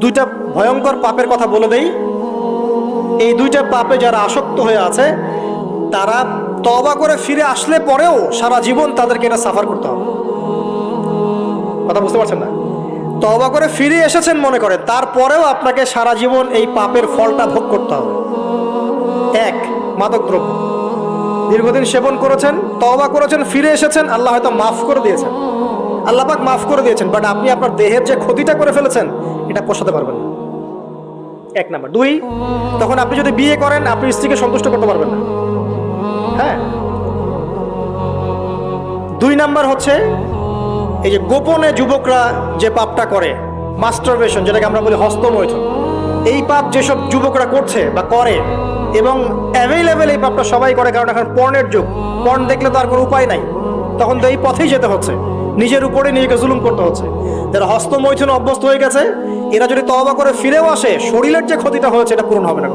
দুইটা ভয়ঙ্কর পাপের কথা বলে দেই। এই দুইটা পাপে যারা আসক্ত হয়ে আছে তারা তওবা করে ফিরে আসলে পরেও সারা জীবন তাদেরকে এটা সাফার করতে হবে। কথা বুঝতে পারছেন না? তওবা করে ফিরে এসেছেন মনে করেন, তারপরেও আপনাকে সারা জীবন এই পাপের ফলটা ভোগ করতে হবে। এক, মাদকদ্রব্য দীর্ঘদিন সেবন করেছেন, তওবা করেছেন, ফিরে এসেছেন, আল্লাহ হয়তো মাফ করে দিয়েছেন, আল্লাহ পাক মাফ করে দিয়েছেন, বাট আপনি আপনার দেহের যে ক্ষতিটা করে ফেলেছেন এটা পোষাতে পারবেন না। এক নাম্বার। দুই, তখন আপনি যদি বিয়ে করেন আপনি স্ত্রীকে সন্তুষ্ট করতে পারবেন না। হ্যাঁ। দুই নাম্বার হচ্ছে এই যে গোপনে যুবকরা যে পাপটা করে, মাস্টারবেশন, যেটাকে আমরা বলি হস্তমৈথুন, এই পাপ যেসব যুবকরা করছে বা করে, এবং অ্যাভেলেবেল এই পাপটা সবাই করে, কারণ এখন পর্নের যুগ, পর্ন দেখলে তো আর কোনো উপায় নাই, তখন তো এই পথেই যেতে হচ্ছে, নিজের উপরে নিজেকে জুলুম করতে হচ্ছে। যারা হস্তমৈথুনে অভ্যস্ত হয়ে গেছে এরা যদি তওবা করে ফিরেও আসে, শরীরের যে ক্ষতিটা হয়েছে এটা পূরণ হবে না।